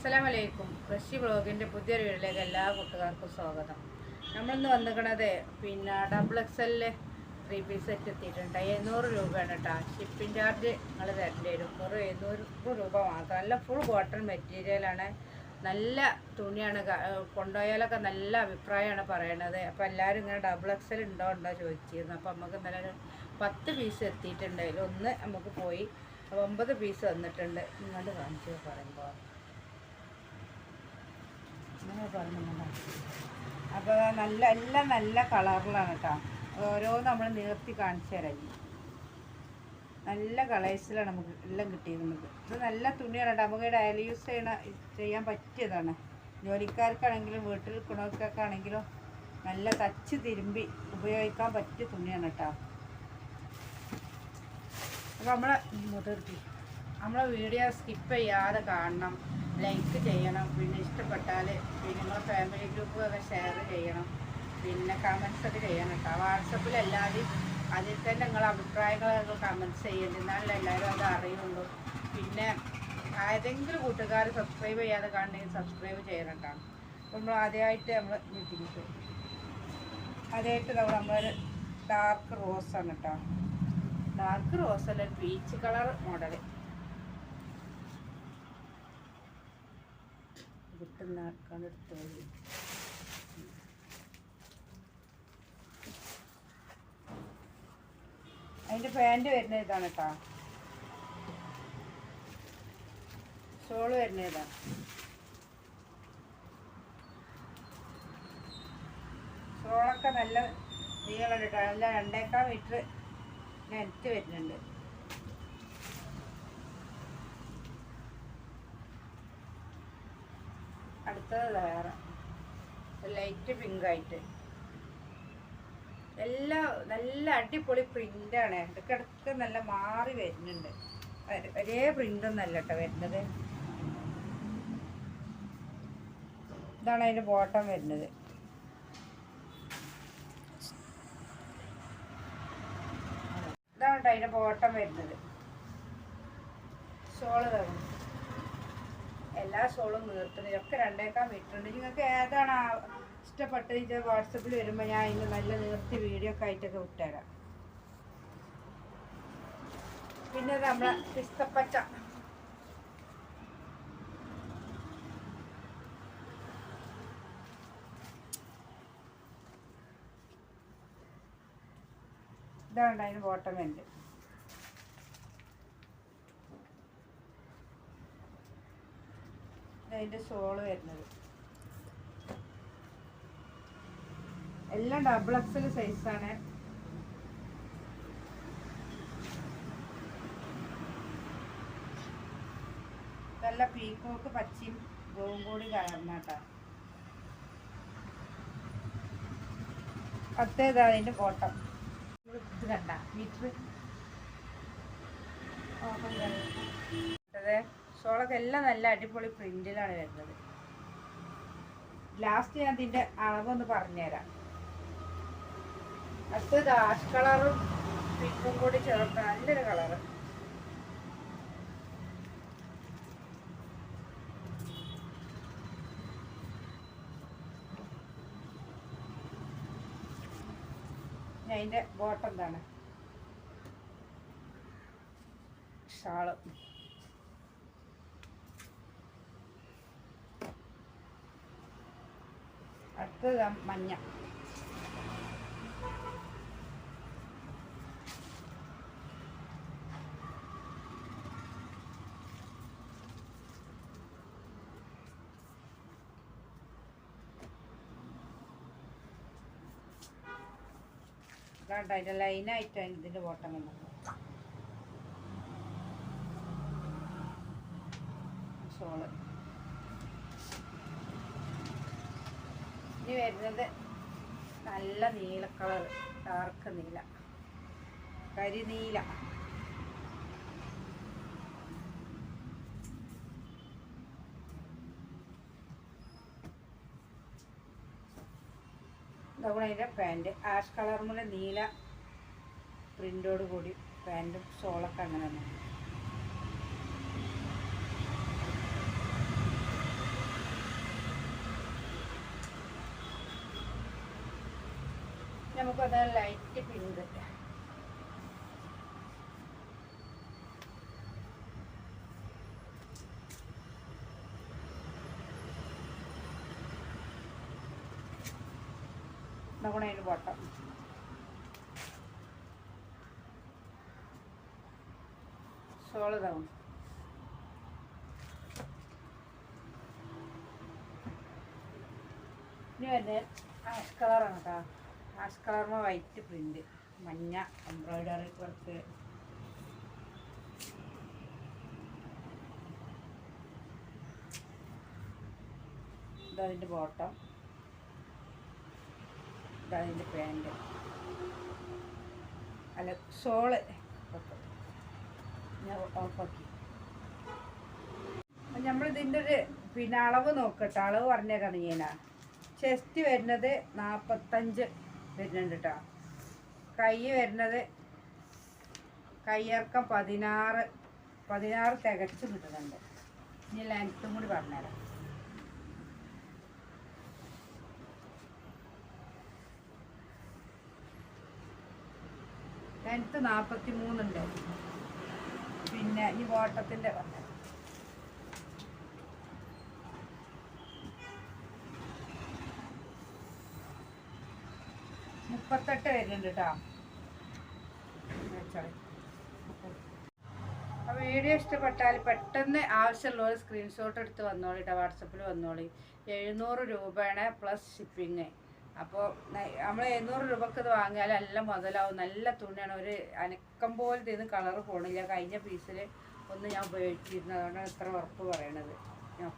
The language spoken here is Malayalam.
അസ്സലാമലൈക്കും. റഷി വ്ളോഗിൻ്റെ പുതിയൊരു വീഡിയോയിലേക്ക് എല്ലാ കൂട്ടുകാർക്കും സ്വാഗതം. നമ്മളിന്ന് വന്നിരിക്കണത് ഡബിൾ എക്സലിൽ 3 പീസ് സെറ്റ് എത്തിയിട്ടുണ്ട്. 700 രൂപയാണ് കേട്ടോ. ഷിപ്പിംഗ് ചാർജ് നിങ്ങൾ തരേണ്ടി വരും. വെറും 700 രൂപ മാത്രം. നല്ല ഫുൾ കോട്ടൺ മെറ്റീരിയലാണ്, നല്ല തുണിയാണ്. കൊണ്ടുപോയാലൊക്കെ നല്ല അഭിപ്രായമാണ് പറയണത്. അപ്പോൾ എല്ലാവരും ഇങ്ങനെ ഡബിൾ എക്സൽ ഉണ്ടോ ചോദിച്ചിരുന്നു. അപ്പോൾ നമുക്ക് ഇന്നലെ 10 പീസ് എത്തിയിട്ടുണ്ട്. അതിലൊന്ന് നമുക്ക് പോയി 9 പീസ് വന്നിട്ടുണ്ട്. ഇങ്ങോട്ട് കാണിച്ചു പറയുമ്പോൾ അങ്ങനെ പറഞ്ഞു. അപ്പോൾ എല്ലാം നല്ല കളറിലാണ് കേട്ടോ. ഓരോ നമ്മൾ നിർത്തി കാണിച്ചു തരാം. നല്ല കളേഴ്സിലാണ് നമുക്ക് എല്ലാം കിട്ടിയിരുന്നത്. ഇത് നല്ല തുണിയാണ് കേട്ടോ. നമുക്ക് ഡെയിലി യൂസ് ചെയ്യാൻ പറ്റിയതാണ്. ജോലിക്കാർക്കാണെങ്കിലും വീട്ടിൽ നിൽക്കുന്നവർക്കൊക്കെ ആണെങ്കിലും നല്ല തച്ച് തിരുമ്പി ഉപയോഗിക്കാൻ പറ്റിയ തുണിയാണ് കേട്ടോ. അപ്പോൾ നമ്മളെ വീഡിയോ സ്കിപ്പ് ചെയ്യാതെ കാണണം, ലൈക്ക് ചെയ്യണം, പിന്നെ ഇഷ്ടപ്പെട്ടാൽ നിങ്ങളെ ഫാമിലി ഗ്രൂപ്പൊക്കെ ഷെയർ ചെയ്യണം, പിന്നെ കമൻസൊക്കെ ചെയ്യണം കേട്ടോ. വാട്സപ്പിൽ എല്ലാവരും അതിൽ തന്നെ നിങ്ങളെ അഭിപ്രായങ്ങളൊക്കെ കമൻറ്റ്സ് ചെയ്യണം, എന്നാലും എല്ലാവരും അത് അറിയുള്ളൂ. പിന്നെ ഏതെങ്കിലും കൂട്ടുകാർ സബ്സ്ക്രൈബ് ചെയ്യാതെ കാണണമെങ്കിൽ സബ്സ്ക്രൈബ് ചെയ്യണം കേട്ടോ. അപ്പോൾ നമ്മൾ ആദ്യമായിട്ട് നമ്മളൊരു ഡാർക്ക് റോസാണ് കേട്ടോ. ഡാർക്ക് റോസല്ല, ഒരു പീച്ച് കളർ മോഡൽ എടുത്തോളി. അതിൻ്റെ പാൻറ് വരുന്ന ഇതാണ് കേട്ടോ. ഷോള് വരുന്ന ഇതാണ്. ഷോളൊക്കെ നല്ല നീളമുണ്ട് കേട്ടോ. നല്ല 2.25 മീറ്റർ ലെങ്ത്ത് വരുന്നുണ്ട്. അടുത്തത് വേറെ ലൈറ്റ് പിങ്കായിട്ട് എല്ലാം നല്ല അടിപൊളി പ്രിൻ്റാണ്. ഇടയ്ക്കിടയ്ക്ക് നല്ല മാറി വരുന്നുണ്ട്. ഒരേ പ്രിൻ്റൊന്നല്ല കേട്ടോ വരുന്നത്. ഇതാണ് അതിൻ്റെ ബോട്ടം വരുന്നത്. ഇതാണ് കേട്ടോ അതിൻ്റെ ബോട്ടം വരുന്നത്. ഷോള് തരണം. എല്ലാ ഷോളും നീർത്തുന്നത് ഒക്കെ 2.25 മീറ്റർ ഉണ്ട്. നിങ്ങൾക്ക് ഏതാണ് ഇഷ്ടപ്പെട്ടത് വാട്സപ്പിൽ വരുമ്പോൾ ഞാൻ അതിന് നല്ല നീർത്തി വീഡിയോ ഒക്കെ ആയിട്ടൊക്കെ വിട്ടുതരാം. പിന്നെ നമ്മളെ പിസ്തപ്പച്ച, ഇതാണ് അതിന് ബോട്ടം ഉണ്ട്. അതിൻ്റെ ഷോള് വരുന്നത് എല്ലാം ഡബിൾ എക്സൽ സൈസാണ്. നല്ല പീക്കോക്ക് പച്ചയും ഗോവും കൂടി കലർന്നാട്ടാ. അടുത്തത് അതിൻ്റെ ബോട്ടം ഇത് കണ്ട മീറ്റർ ഷോളൊക്കെ എല്ലാം നല്ല അടിപൊളി പ്രിന്റിലാണ് വരുന്നത്. ലാസ്റ്റ് ഞാൻ ഇതിൻ്റെ അളവൊന്ന് പറഞ്ഞുതരാം. അടുത്തത് ആഷ് കളറും പിങ്കും കൂടി ചേർത്ത നല്ലൊരു കളറ്. അതിൻ്റെ ബോട്ടം എന്താണ് ഷാള്. അടുത്തത് മഞ്ഞ. അതിൻ്റെ ലൈനായിട്ടാണ് ഇതിൻ്റെ ബോട്ടം വന്നത്. ഷോള് ഇനി വരുന്നത് നല്ല നീല കളർ, ഡാർക്ക് നീല, കരിനീല. ഇതാണ് അതിൻ്റെ പാൻറ്. ആഷ് കളറിലെ നീല പ്രിൻ്റോട് കൂടി പാൻറ്റും ഷോളൊക്കെ അങ്ങനെ തന്നെ. നമുക്കത് ലൈറ്റ് പിങ്ക്. നോക്കണേ അതിന് ബോട്ടം. സോളിതാവും. ഇനി വരുന്നത് ആഷ് കളറാണ് കേട്ടോ. ആഷ് കളറിന് വൈറ്റ് പ്രിന്റ്, മഞ്ഞ എംബ്രോയിഡറി വർക്ക്. ഇതതിൻ്റെ ബോട്ടം, ഇതതിൻ്റെ പാൻറ്. അല്ല ഷോള് ഞാൻ ഓഫാക്കി. നമ്മളിതിൻ്റെ ഒരു പിന്നെ അളവ് നോക്കട്ടെ. അളവ് പറഞ്ഞേക്കാണ് ഞാൻ. ചെസ്റ്റ് വരുന്നത് 45 വരുന്നുണ്ട് കേട്ടോ. കൈ വരുന്നത് കയ്യിറക്കം 16 തികച്ച് കിട്ടുന്നുണ്ട്. ഇനി ലെങ്ത്തും കൂടി പറഞ്ഞുതരാം. ലെങ്ത്ത് 43 ഉണ്ട്. പിന്നെ ഈ ബോട്ടത്തിൻ്റെ പറഞ്ഞു 38 വരുന്നുണ്ട് കേട്ടോ. അപ്പോൾ വീഡിയോ ഇഷ്ടപ്പെട്ടാൽ പെട്ടെന്ന് ആവശ്യമുള്ളവർ സ്ക്രീൻഷോട്ട് എടുത്ത് വന്നോളി കേട്ടോ. വാട്സപ്പിൽ വന്നോളി. 700 രൂപയാണ് പ്ലസ് ഷിപ്പിങ്. അപ്പോൾ നമ്മൾ 700 രൂപക്ക് ഇത് വാങ്ങിയാൽ എല്ലാം മുതലാവും. നല്ല തുണിയാണ്. ഒരു അനക്കം പോലെ ഇതിന് കളറ് പോണില്ല. കഴിഞ്ഞ പീസിൽ ഒന്ന് ഞാൻ ഉപയോഗിച്ചിരുന്നു. അതുകൊണ്ടാണ് ഇത്ര ഉറപ്പ് പറയണത്. ഞാൻ